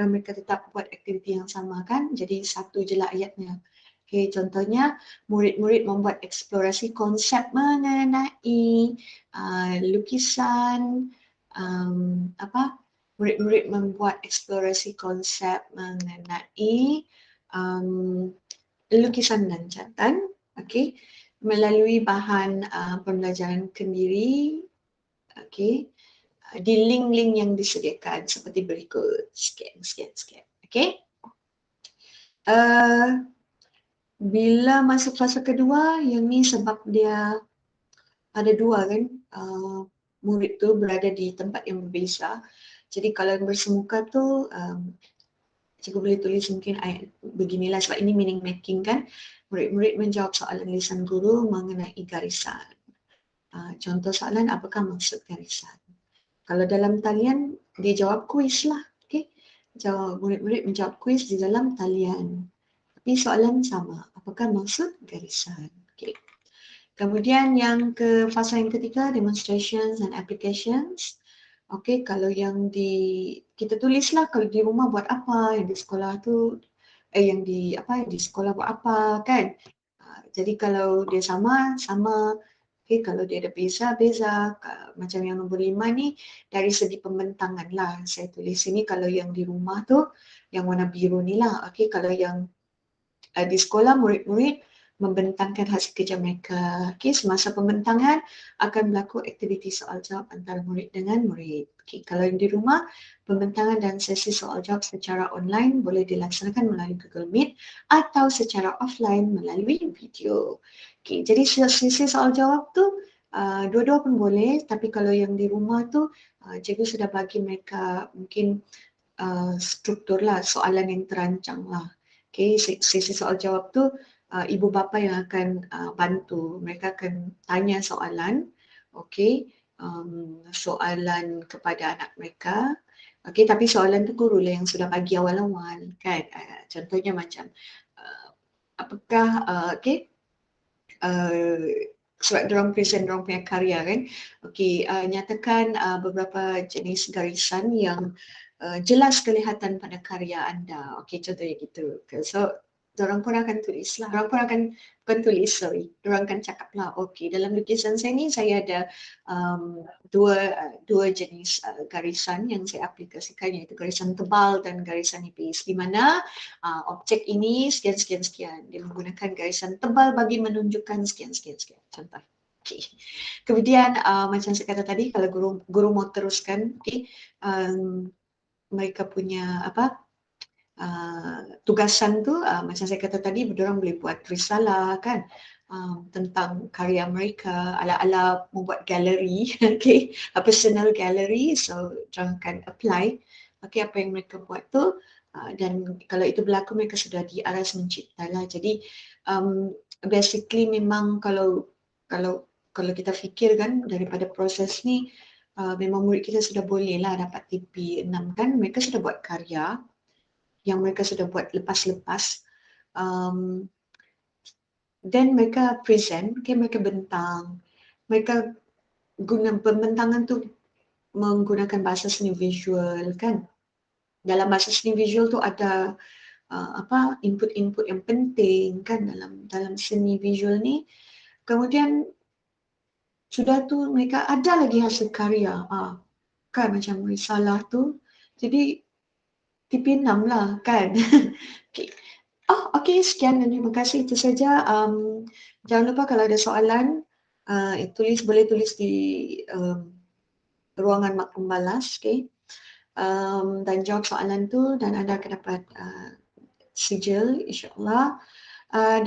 mereka tetap buat aktiviti yang sama kan, jadi satu je lah ayatnya. Okay, contohnya murid-murid membuat eksplorasi konsep mengenai lukisan, murid-murid membuat eksplorasi konsep mengenai lukisan dan catatan, okay, melalui bahan pembelajaran kendiri, okay, di link-link yang disediakan seperti berikut. Scan. Okay. Bila masuk fasa kedua, yang ni sebab dia ada 2 kan, murid tu berada di tempat yang berbeza. Jadi kalau yang bersemuka tu Cikgu boleh tulis mungkin ayat beginilah sebab ini meaning making kan. Murid-murid menjawab soalan lisan guru mengenai garisan. Contoh soalan, apakah maksud garisan? Kalau dalam talian, dia jawab kuis lah. Okay? Murid-murid menjawab kuis di dalam talian. Tapi soalan sama, apakah maksud garisan? Okay. Kemudian yang ke fasa yang ketiga, demonstrations and applications. Okey, kalau yang kita tulislah kalau di rumah buat apa, yang di sekolah tu yang di sekolah buat apa kan. Jadi kalau dia sama, okey, kalau dia ada beza, beza. Macam yang nombor 5 ni dari segi pembentangan lah. Saya tulis sini kalau yang di rumah tu yang warna biru ni lah. Okey, kalau yang di sekolah murid-murid membentangkan hasil kerja mereka. Okay, semasa pembentangan akan berlaku aktiviti soal jawab antara murid dengan murid. Okay, kalau di rumah, pembentangan dan sesi soal jawab secara online boleh dilaksanakan melalui Google Meet atau secara offline melalui video. Okay, jadi sesi soal jawab tu dua-dua pun boleh, tapi kalau yang di rumah tu cikgu sudah bagi mereka mungkin struktur lah, soalan yang terancang lah. Okay, sesi soal jawab tu ibu bapa yang akan bantu. Mereka akan tanya soalan, okay, soalan kepada anak mereka. Okay, tapi soalan tu guru lah yang sudah bagi awal-awal kan. Contohnya macam apakah okay, sebab diorang present diorang punya karya kan. Okay, nyatakan beberapa jenis garisan yang jelas kelihatan pada karya anda. Okey, contohnya gitu. So, diorang pun akan tulis lah. Diorang pun akan, bukan tulis, sorry. Diorang akan cakap lah, okey, dalam lukisan saya ni saya ada dua jenis garisan yang saya aplikasikan, iaitu garisan tebal dan garisan nipis. Di mana objek ini sekian, sekian, sekian. Dia menggunakan garisan tebal bagi menunjukkan sekian, sekian, sekian. Contoh. Okay. Kemudian macam saya kata tadi, kalau guru mau teruskan, okay, mereka punya tugasan tu macam saya kata tadi, diorang boleh buat risalah kan tentang karya mereka, ala-ala membuat galeri, okay, personal gallery, so diorang akan apply okay, apa yang mereka buat tu dan kalau itu berlaku mereka sudah diaras mencipta lah. Jadi basically memang kalau kita fikir kan daripada proses ni memang murid kita sudah boleh lah dapat TP6 kan, mereka sudah buat karya yang mereka sudah buat lepas-lepas dan mereka present, okay, mereka bentang, mereka guna pembentangan tu menggunakan bahasa seni visual kan. Dalam bahasa seni visual tu ada input-input yang penting kan dalam seni visual ni. Kemudian sudah tu mereka ada lagi hasil karya kan macam risalah tu. Jadi TP6 lah kan. Okay. Okey, sekian dan terima kasih, itu saja. Jangan lupa kalau ada soalan boleh tulis di ruangan mak pembalas, okay? Dan jawab soalan tu dan anda akan dapat sijil insya-Allah.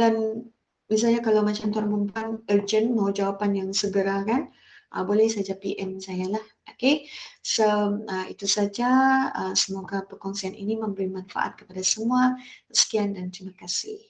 Dan misalnya kalau macam tuan perempuan urgent mau jawapan yang segera kan, boleh saja PM saya lah. Okay, so itu saja. Semoga perkongsian ini memberi manfaat kepada semua. Sekian dan terima kasih.